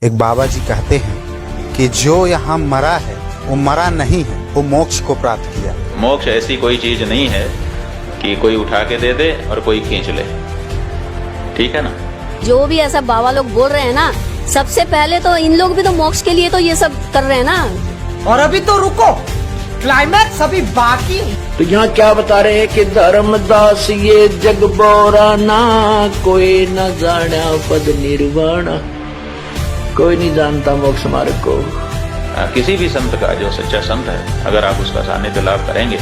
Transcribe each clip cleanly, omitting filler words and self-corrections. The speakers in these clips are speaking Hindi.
एक बाबा जी कहते हैं कि जो यहाँ मरा है वो मरा नहीं है, वो मोक्ष को प्राप्त किया। मोक्ष ऐसी कोई चीज नहीं है कि कोई उठा के दे दे और कोई खींच ले, ठीक है ना। जो भी ऐसा बाबा लोग बोल रहे हैं ना, सबसे पहले तो इन लोग भी तो मोक्ष के लिए तो ये सब कर रहे हैं ना। और अभी तो रुको, क्लाइमैक्स अभी बाकी। तो यहाँ क्या बता रहे हैं कि धर्मदास ये जग बोरा ना, कोई न जाना पद निर्वाणा, कोई नहीं जानता मोक्ष मार्ग को। किसी भी संत का जो सच्चा संत है, अगर आप उसका सानिध्य लाभ करेंगे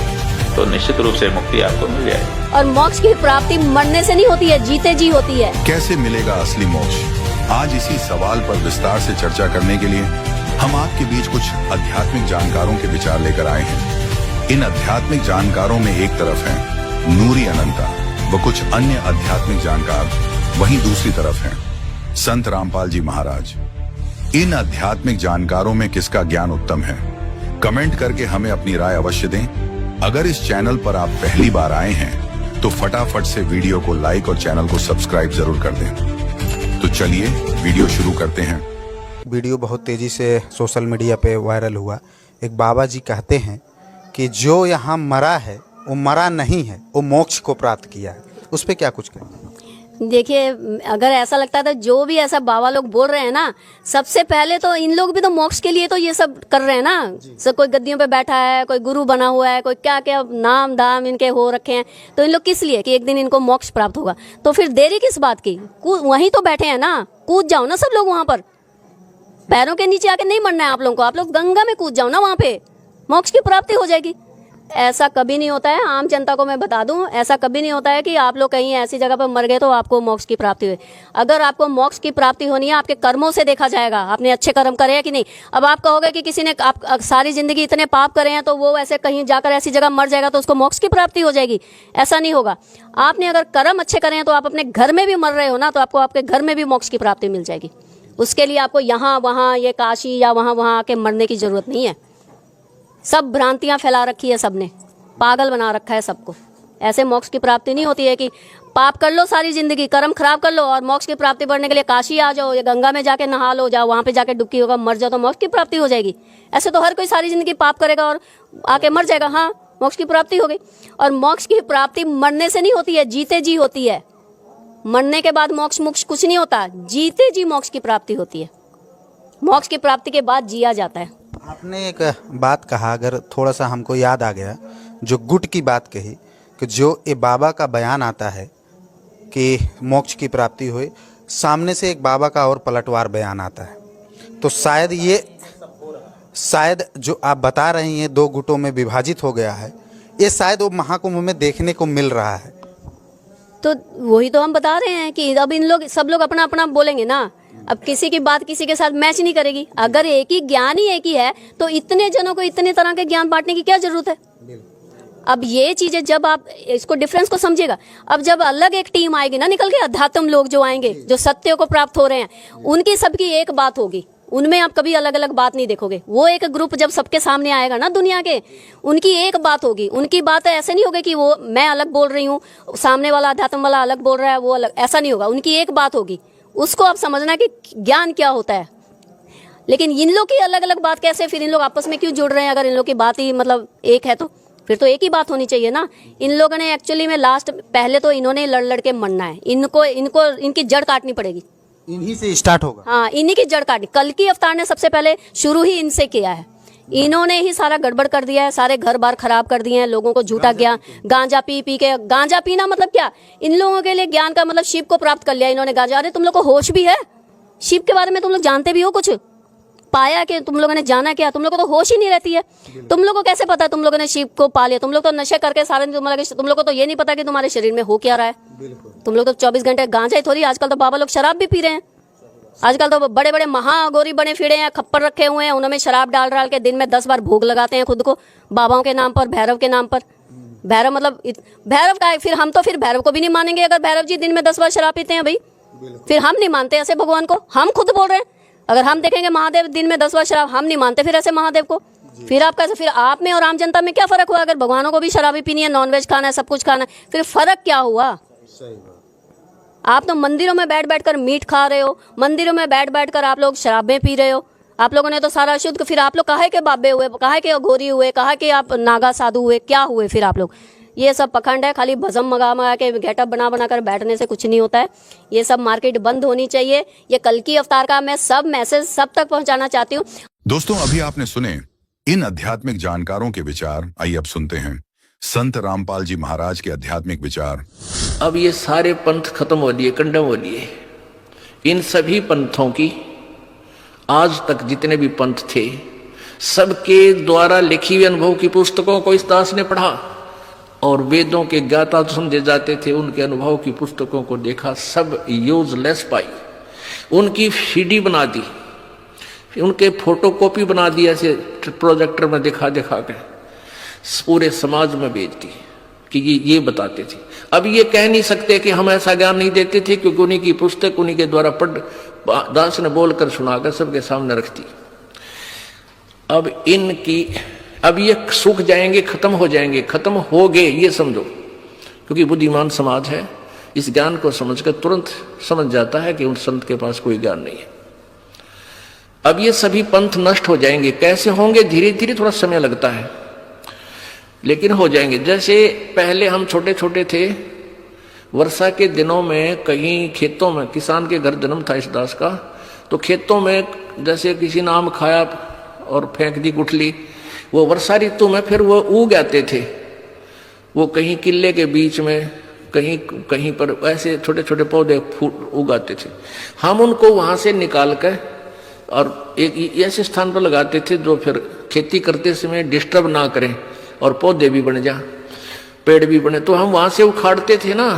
तो निश्चित रूप से मुक्ति आपको मिल जाएगी। और मोक्ष की प्राप्ति मरने से नहीं होती है, जीते जी होती है। कैसे मिलेगा असली मोक्ष? आज इसी सवाल पर विस्तार से चर्चा करने के लिए हम आपके बीच कुछ आध्यात्मिक जानकारों के विचार लेकर आए हैं। इन आध्यात्मिक जानकारों में एक तरफ है नूरी अनंता व कुछ अन्य आध्यात्मिक जानकार, वहीं दूसरी तरफ हैं संत रामपाल जी महाराज। इन आध्यात्मिक जानकारों में किसका ज्ञान उत्तम है? कमेंट करके हमें अपनी राय अवश्य दें। अगर इस चैनल पर आप पहली बार आए हैं तो फटाफट से वीडियो को लाइक और चैनल को सब्सक्राइब जरूर कर दें। तो चलिए वीडियो शुरू करते हैं। वीडियो बहुत तेज़ी से सोशल मीडिया पे वायरल हुआ। एक बाबा जी कहते हैं कि जो यहाँ मरा है वो मरा नहीं है, वो मोक्ष को प्राप्त किया है। उस पर क्या कुछ कहें? देखिए, अगर ऐसा लगता था जो भी ऐसा बाबा लोग बोल रहे हैं ना, सबसे पहले तो इन लोग भी तो मोक्ष के लिए तो ये सब कर रहे हैं ना। सब कोई गद्दियों पे बैठा है, कोई गुरु बना हुआ है, कोई क्या क्या नाम दाम इनके हो रखे हैं। तो इन लोग किस लिए कि एक दिन इनको मोक्ष प्राप्त होगा। तो फिर देरी किस बात की? वहीं तो बैठे हैं ना, कूद जाओ ना सब लोग वहां पर। पैरों के नीचे आके नहीं मरना है आप लोगों को, आप लोग गंगा में कूद जाओ ना, वहां पे मोक्ष की प्राप्ति हो जाएगी। ऐसा कभी नहीं होता है, आम जनता को मैं बता दूं, ऐसा कभी नहीं होता है कि आप लोग कहीं ऐसी जगह पर मर गए तो आपको मोक्ष की प्राप्ति हुई। अगर आपको मोक्ष की प्राप्ति होनी है, आपके कर्मों से देखा जाएगा, आपने अच्छे कर्म करे हैं कि नहीं। अब आप कहोगे कि किसी ने आप सारी जिंदगी इतने पाप करे हैं तो वो ऐसे कहीं जाकर ऐसी जगह मर जाएगा तो उसको मोक्ष की प्राप्ति हो जाएगी। ऐसा नहीं होगा। आपने अगर कर्म अच्छे करे हैं तो आप अपने घर में भी मर रहे हो ना, तो आपको आपके घर में भी मोक्ष की प्राप्ति मिल जाएगी। उसके लिए आपको यहाँ वहाँ ये काशी या वहाँ आके मरने की जरूरत नहीं है। सब भ्रांतियां फैला रखी है सबने, पागल बना रखा है सबको। ऐसे मोक्ष की प्राप्ति नहीं होती है कि पाप कर लो सारी जिंदगी, कर्म खराब कर लो और मोक्ष की प्राप्ति बढ़ने के लिए काशी आ जाओ या गंगा में जाके नहा लो, जाओ वहां पे जाके डुबकी होगा, मर जाओ तो मोक्ष की प्राप्ति हो जाएगी। ऐसे तो हर कोई सारी जिंदगी पाप करेगा और आके मर जाएगा, हाँ मोक्ष की प्राप्ति हो गई। और मोक्ष की प्राप्ति मरने से नहीं होती है, जीते जी होती है। मरने के बाद मोक्ष मोक्ष कुछ नहीं होता, जीते जी मोक्ष की प्राप्ति होती है। मोक्ष की प्राप्ति के बाद जिया जाता है। आपने एक बात कहा, अगर थोड़ा सा हमको याद आ गया, जो गुट की बात कही कि जो ये बाबा का बयान आता है कि मोक्ष की प्राप्ति हुई, सामने से एक बाबा का और पलटवार बयान आता है। तो शायद जो आप बता रही हैं दो गुटों में विभाजित हो गया है, ये शायद वो महाकुंभ में देखने को मिल रहा है। तो वही तो हम बता रहे हैं कि अब इन लोग सब लोग अपना अपना बोलेंगे ना। अब किसी की बात किसी के साथ मैच नहीं करेगी। अगर एक ही ज्ञान ही एक ही है तो इतने जनों को इतने तरह के ज्ञान बांटने की क्या जरूरत है? अब ये चीजें जब आप इसको डिफरेंस को समझिएगा, अब जब अलग एक टीम आएगी ना निकल के, अध्यात्म लोग जो आएंगे, जो सत्य को प्राप्त हो रहे हैं, उनकी सबकी एक बात होगी। उनमें आप कभी अलग अलग बात नहीं देखोगे। वो एक ग्रुप जब सबके सामने आएगा ना दुनिया के, उनकी एक बात होगी। उनकी बात ऐसे नहीं होगी कि वो मैं अलग बोल रही हूँ, सामने वाला अध्यात्म वाला अलग बोल रहा है, वो अलग, ऐसा नहीं होगा। उनकी एक बात होगी। उसको आप समझना कि ज्ञान क्या होता है। लेकिन इन लोग की अलग अलग बात कैसे, फिर इन लोग आपस में क्यों जुड़ रहे हैं? अगर इन लोग की बात ही मतलब एक है तो फिर तो एक ही बात होनी चाहिए ना। इन लोगों ने एक्चुअली में लास्ट पहले तो इन्होंने लड़ के मरना है। इनको इनकी जड़ काटनी पड़ेगी। इन्हीं से स्टार्ट होगा। हाँ, इन्हीं की जड़ काटनी। कल की अवतार ने सबसे पहले शुरू ही इनसे किया है। इन्होंने ही सारा गड़बड़ कर दिया है, सारे घर बार खराब कर दिए हैं, लोगों को झूठा ज्ञान, गांजा पी के। गांजा पीना मतलब क्या? इन लोगों के लिए ज्ञान का मतलब शिव को प्राप्त कर लिया इन्होंने। गांजा, अरे तुम लोग को होश भी है? शिव के बारे में तुम लोग जानते भी हो? कुछ पाया कि तुम लोगों ने जाना क्या? तुम लोगों को तो होश ही नहीं रहती है। तुम लोगों को कैसे पता है तुम लोगों ने शिव को पा लिया? तुम लोग तो नशे करके सारे, तुम लोगों को तो ये नहीं पता कि तुम्हारे शरीर में हो क्या रहा है। तुम लोग तो 24 घंटे गांजा ही थोड़ी, आजकल तो बाबा लोग शराब भी पी रहे हैं। आजकल तो बड़े बड़े महागौरी बने फिरे हैं, खप्पर रखे हुए हैं, उनमें शराब डाल के दिन में 10 बार भोग लगाते हैं खुद को, बाबाओं के नाम पर, भैरव के नाम पर। भैरव मतलब भैरव का है। फिर हम तो फिर भैरव को भी नहीं मानेंगे अगर भैरव जी दिन में 10 बार शराब पीते हैं भाई। फिर हम नहीं मानते ऐसे भगवान को। हम खुद बोल रहे हैं, अगर हम देखेंगे महादेव दिन में 10 बार शराब, हम नहीं मानते फिर ऐसे महादेव को। फिर आप कैसे, फिर आप में और आम जनता में क्या फर्क हुआ? अगर भगवानों को भी शराबी पीनी है, नॉनवेज खाना है, सब कुछ खाना है, फिर फर्क क्या हुआ? आप तो मंदिरों में बैठ बैठ कर मीट खा रहे हो, मंदिरों में बैठ बैठ कर आप लोग शराबें पी रहे हो। आप लोगों ने तो सारा शुद्ध, फिर आप लोग काहे के बाबे हुए, काहे के घोरी हुए, काहे के आप नागा साधु हुए, क्या हुए फिर आप लोग? ये सब पखंड है, खाली भस्म मंगा के गेटअप बना बना कर बैठने से कुछ नहीं होता है। ये सब मार्केट बंद होनी चाहिए। ये कल की अवतार का मैं सब मैसेज सब तक पहुंचाना चाहती हूँ। दोस्तों, अभी आपने सुने इन आध्यात्मिक जानकारों के विचार। आइए अब सुनते हैं संत रामपाल जी महाराज के आध्यात्मिक विचार। अब ये सारे पंथ खत्म हो लिए, कंडम हो लिए। इन सभी पंथों की आज तक जितने भी पंथ थे, सबके द्वारा लिखी हुई अनुभव की पुस्तकों को इस दास ने पढ़ा और वेदों के ज्ञाता समझे जाते थे, उनके अनुभव की पुस्तकों को देखा, सब यूजलेस पाई। उनकी सीडी बना दी, उनके फोटोकॉपी बना दी, ऐसे प्रोजेक्टर में दिखा दिखा के पूरे समाज में भेज दी कि ये बताते थे। अब ये कह नहीं सकते कि हम ऐसा ज्ञान नहीं देते थे, क्योंकि उन्हीं की पुस्तक उन्हीं के द्वारा पढ़ दास ने बोलकर सुनाकर सबके सामने रख दी। अब ये सूख जाएंगे, खत्म हो जाएंगे, खत्म हो गए ये समझो, क्योंकि बुद्धिमान समाज है, इस ज्ञान को समझकर तुरंत समझ जाता है कि उन संत के पास कोई ज्ञान नहीं है। अब ये सभी पंथ नष्ट हो जाएंगे। कैसे होंगे? धीरे धीरे, थोड़ा समय लगता है, लेकिन हो जाएंगे। जैसे पहले हम छोटे छोटे थे, वर्षा के दिनों में कहीं खेतों में, किसान के घर जन्म था इस दास का, तो खेतों में जैसे किसी ने आम खाया और फेंक दी गुठली, वो वर्षा ऋतु में फिर वो उग आते थे। वो कहीं किले के बीच में, कहीं कहीं पर ऐसे छोटे छोटे पौधे उगाते थे। हम उनको वहां से निकाल कर और एक ऐसे स्थान पर लगाते थे जो फिर खेती करते समय डिस्टर्ब ना करें और पौधे भी बन जा, पेड़ भी बने। तो हम वहां से उखाड़ते थे ना,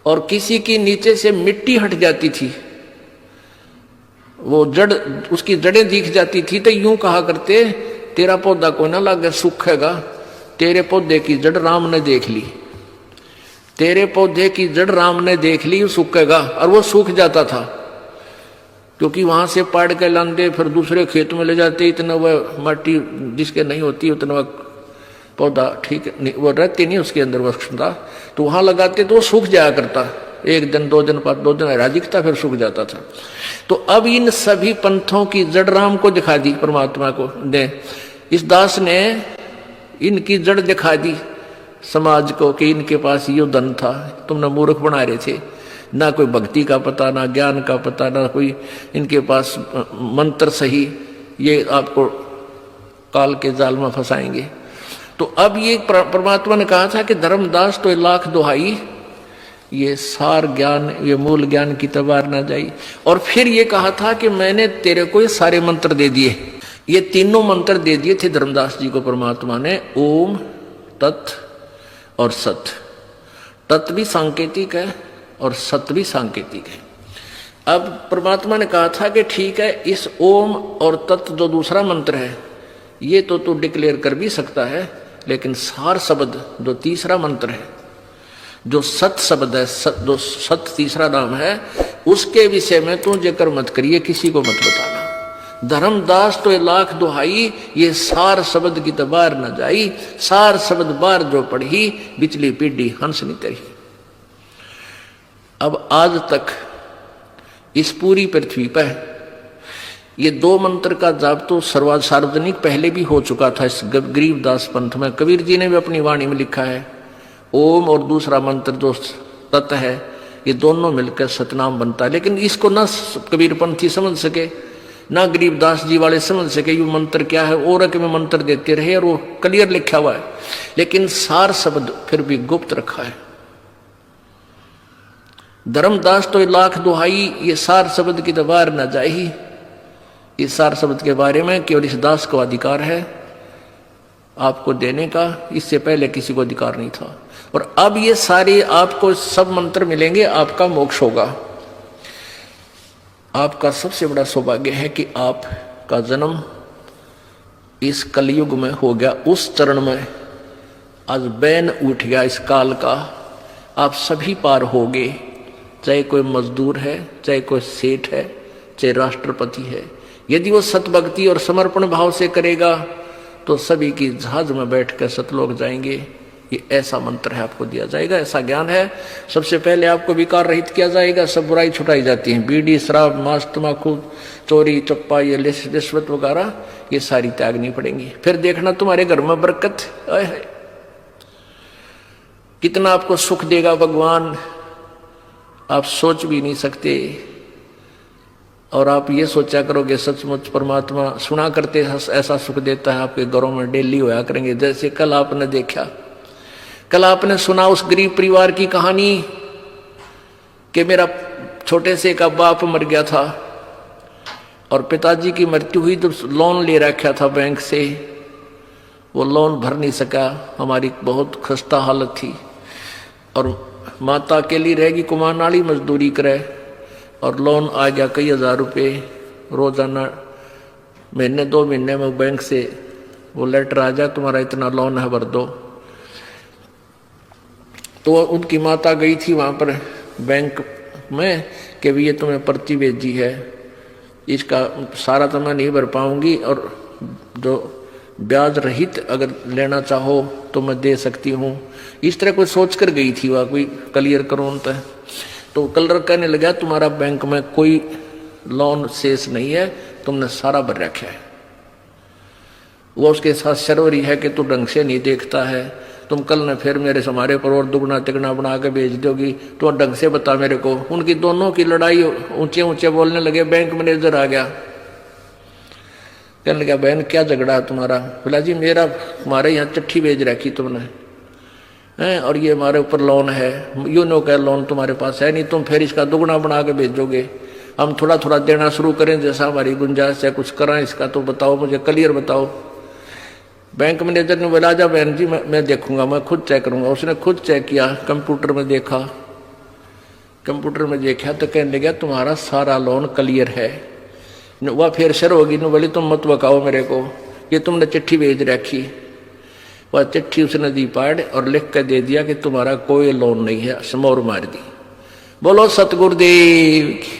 और किसी की नीचे से मिट्टी हट जाती थी, वो जड़, उसकी जड़ें दिख जाती थी, तो यूं कहा करते, तेरा पौधा कोई ना लागे सूखेगा, तेरे पौधे की जड़ राम ने देख ली, तेरे पौधे की जड़ राम ने देख ली, सूखेगा। और वो सूख जाता था, क्योंकि वहां से पाड़ के लांदे, फिर दूसरे खेत में ले जाते, इतना वह माटी जिसके नहीं होती उतना वह पौधा ठीक नहीं, वो रहती नहीं उसके अंदर वह क्षमता, तो वहां लगाते तो वो सूख जाया करता। एक दिन, 2 दिन बाद, 2 दिन राजिकता, फिर सूख जाता था। तो अब इन सभी पंथों की जड़ राम को दिखा दी, परमात्मा को दे। इस दास ने इनकी जड़ दिखा दी समाज को कि इनके पास ये धन था, तुमने मूर्ख बना रहे थे, ना कोई भक्ति का पता, ना ज्ञान का पता, ना कोई इनके पास मंत्र सही, ये आपको काल के जाल में फंसाएंगे। तो अब ये परमात्मा ने कहा था कि धर्मदास तो लाख दुहाई, ये सार ज्ञान, ये मूल ज्ञान की तबार ना जाई। और फिर ये कहा था कि मैंने तेरे को ये सारे मंत्र दे दिए, ये तीनों मंत्र दे दिए थे धर्मदास जी को परमात्मा ने, ओम, तत् और सत। तत् भी सांकेतिक है और सत भी सांकेतिक है। अब परमात्मा ने कहा था कि ठीक है, इस ओम और तत् जो दूसरा मंत्र है, ये तो तू डिक्लेयर कर भी सकता है, लेकिन सार शब्द जो तीसरा मंत्र है, जो सत शब्द है, जो सत तीसरा नाम है, उसके विषय में तू जिक्र मत करिए, किसी को मत बताना। धर्मदास तो लाख दुहाई, ये सार शब्द की तबार न जाई, सार शब्द बार जो पढ़ी, बिचली पीढ़ी हंस नहीं तरी। अब आज तक इस पूरी पृथ्वी पर ये 2 मंत्र का जाप तो सार्वजनिक पहले भी हो चुका था इस गरीबदास पंथ में। कबीर जी ने भी अपनी वाणी में लिखा है, ओम और दूसरा मंत्र जो तत् है, ये दोनों मिलकर सतनाम बनता है। लेकिन इसको ना कबीर पंथी समझ सके, ना गरीबदास जी वाले समझ सके ये मंत्र क्या है, और के में मंत्र देते रहे, और वो क्लियर लिखा हुआ है, लेकिन सार शब्द फिर भी गुप्त रखा है। धर्मदास तो लाख दुहाई, ये सार शब्द की दबार न जाही। इस सार शब्द के बारे में केवल इस दास को अधिकार है आपको देने का, इससे पहले किसी को अधिकार नहीं था। और अब ये सारे आपको सब मंत्र मिलेंगे, आपका मोक्ष होगा। आपका सबसे बड़ा सौभाग्य है कि आपका जन्म इस कलयुग में हो गया, उस चरण में आज बैन उठ गया इस काल का, आप सभी पार हो गए। चाहे कोई मजदूर है, चाहे कोई सेठ है, चाहे राष्ट्रपति है, यदि वो सतभक्ति और समर्पण भाव से करेगा तो सभी की जहाज में बैठकर सतलोक जाएंगे। ये ऐसा मंत्र है, आपको दिया जाएगा, ऐसा ज्ञान है। सबसे पहले आपको विकार रहित किया जाएगा, सब बुराई छुटाई जाती है। बीड़ी, शराब, मांस, तम्बाकू, चोरी, चप्पा, ये रिश्वत वगैरह ये सारी त्यागनी पड़ेंगी। फिर देखना तुम्हारे घर में बरकत, कितना आपको सुख देगा भगवान, आप सोच भी नहीं सकते। और आप ये सोचा करोगे सचमुच परमात्मा सुना करते ऐसा सुख देता है, आपके घरों में डेली होया करेंगे। जैसे कल आपने देखा, कल आपने सुना उस गरीब परिवार की कहानी कि मेरा छोटे से का बाप मर गया था और पिताजी की मृत्यु हुई, तो लोन ले रखा था बैंक से, वो लोन भर नहीं सका, हमारी बहुत खस्ता हालत थी। और माता अकेली रहेगी, कुमार नाली मजदूरी करे, और लोन आ गया कई हजार रुपये रोजाना, महीने 2 महीने में बैंक से वो लेटर आ जाए तुम्हारा इतना लोन है भर दो। तो उनकी माता गई थी वहाँ पर बैंक में कि भी ये तुम्हें पर्ची भेजी है, इसका सारा तो मैं नहीं भर पाऊंगी, और जो ब्याज रहित अगर लेना चाहो तो मैं दे सकती हूँ। इस तरह कोई सोच कर गई थी वह, कोई क्लियर करो उनका। तो कलर कहने लगा तुम्हारा बैंक में कोई लोन शेष नहीं है, तुमने सारा भर रखा है। वो उसके साथ शर्वरी है कि तू ढंग से नहीं देखता है, तुम कल ने फिर मेरे हमारे पर और दुगना तिगना बना के भेज दोगी, तो ढंग से बता मेरे को। उनकी दोनों की लड़ाई, ऊंचे ऊंचे बोलने लगे। बैंक मैनेजर आ गया, कहने लगा बहन क्या झगड़ा है तुम्हारा? बोला जी मेरा हमारे यहाँ चिट्ठी भेज रखी तुमने हैं, और ये हमारे ऊपर लोन है, यू नो का लोन तुम्हारे पास है नहीं, तुम फिर इसका दुगना बना के भेजोगे, हम थोड़ा थोड़ा देना शुरू करें जैसा हमारी गुंजाइश है, कुछ करें इसका तो बताओ, मुझे क्लियर बताओ। बैंक मैनेजर ने बोला जा बहन जी मैं देखूंगा, मैं खुद चेक करूंगा। उसने खुद चेक किया, कंप्यूटर में देखा, कंप्यूटर में देखा तो कहने लगा तुम्हारा सारा लोन क्लियर है। वह फिर शर होगी, न बोली तुम मत बकाओ मेरे को, ये तुमने चिट्ठी भेज रखी। वह चिट्ठी उसने दी पाड़ और लिख कर दे दिया कि तुम्हारा कोई लोन नहीं है, समोर मार दी। बोलो सतगुरुदेव की।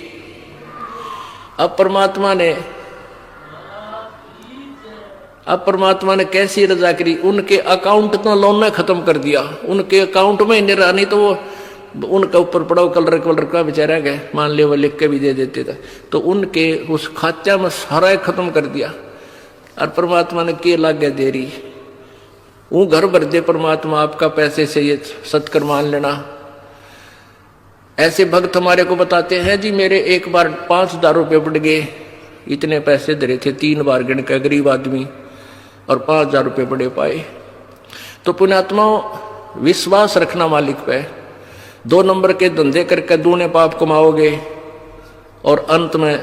अब परमात्मा ने कैसी रजा करी, उनके अकाउंट तो लोन ने खत्म कर दिया, उनके अकाउंट में नहीं, नहीं तो वो उनका ऊपर पड़ाओ कलर का बेचारा गए, मान लिया वो लिख के भी दे देते थे, तो उनके उस खाचा में सारा खत्म कर दिया। और परमात्मा ने के लागे देरी, वो घर भर दे परमात्मा आपका पैसे से, ये सत्कर मान लेना। ऐसे भक्त हमारे को बताते हैं जी मेरे एक बार 5,000 रुपये बढ़ गए, इतने पैसे धरे थे 3 बार गिन के गरीब आदमी, और 5,000 रुपये बड़े पाए। तो पुण्यात्मा विश्वास रखना मालिक पे, 2 नंबर के धंधे करके दूने पाप कमाओगे और अंत में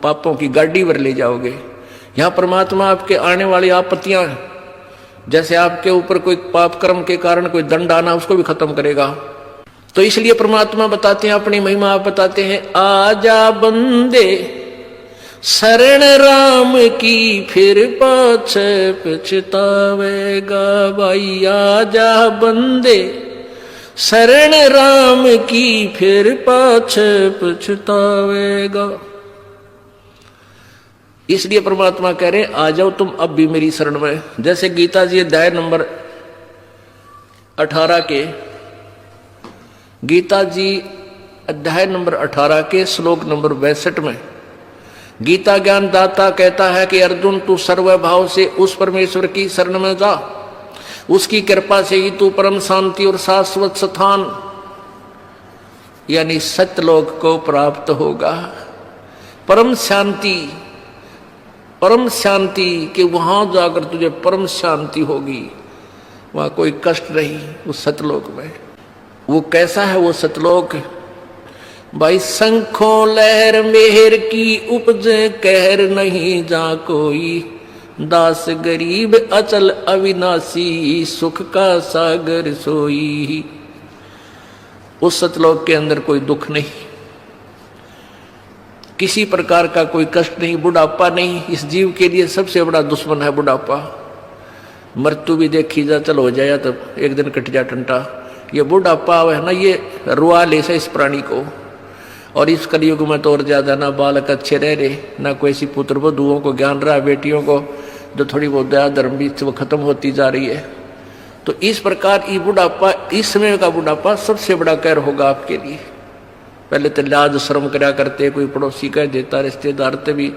पापों की गाड़ी भर ले जाओगे। यहाँ परमात्मा आपके आने वाली आपत्तियां, जैसे आपके ऊपर कोई पाप कर्म के कारण कोई दंड आना, उसको भी खत्म करेगा। तो इसलिए परमात्मा बताते हैं अपनी महिमा, आप बताते हैं आजा बंदे शरण राम की, फिर पाछे पछतावेगा भाई। आजा बंदे शरण राम की, फिर पाछे पछतावेगा। इसलिए परमात्मा कह रहे आ जाओ तुम अब भी मेरी शरण में। जैसे गीता जी अध्याय नंबर 18 के, गीता जी अध्याय नंबर 18 के श्लोक नंबर 62 में गीता ज्ञान दाता कहता है कि अर्जुन तू सर्वभाव से उस परमेश्वर की शरण में जा, उसकी कृपा से ही तू परम शांति और शाश्वत स्थान यानी सत्यलोक को प्राप्त होगा। परम शांति कि वहां जाकर तुझे परम शांति होगी, वहां कोई कष्ट नहीं उस सतलोक में। वो कैसा है वो सतलोक? भाई शंखों लहर मेहर की उपजे कहर नहीं जा कोई, दास गरीब अचल अविनाशी सुख का सागर सोई। उस सतलोक के अंदर कोई दुख नहीं, किसी प्रकार का कोई कष्ट नहीं, बुढ़ापा नहीं। इस जीव के लिए सबसे बड़ा दुश्मन है बुढ़ापा। मृत्यु भी देखी जा, चल हो जाए तब एक दिन कट जा टंटा। ये बुढ़ापा है ना, ये रुआ ले से इस प्राणी को। और इस कलयुग में तो और ज्यादा ना बालक अच्छे रह रहे, ना कोई ऐसी पुत्र वधुओं को ज्ञान रहा, बेटियों को जो थोड़ी बहुत दया धर्म भी वो खत्म होती जा रही है। तो इस प्रकार ये बुढ़ापा, इस समय का बुढ़ापा सबसे बड़ा कहर होगा आपके लिए। पहले तो लाज शर्म करा करते, कोई पड़ोसी कह देता, रिश्तेदार ते भी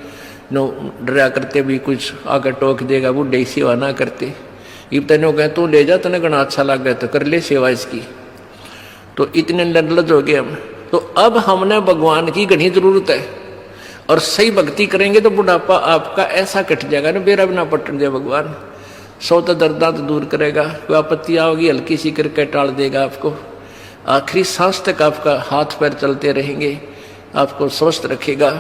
नो डरा करते, भी कुछ आकर टोक देगा, बूढ़े की सेवा ना करते। ये तेनों कह तू ले जा, तेने घना अच्छा लग गया तो कर ले सेवा इसकी। तो इतने निर्लज हो गए हम। तो अब हमने भगवान की घनी जरूरत है, और सही भक्ति करेंगे तो बुढ़ापा आपका ऐसा कट जाएगा ना, बेरा बिना पटन दे भगवान। सौ तो दर्दा तो दूर करेगा, कोई आपत्ति आओगी हल्की सी करके टाल देगा आपको। आखिरी सांस तक आपका हाथ पैर चलते रहेंगे, आपको स्वस्थ रखेगा।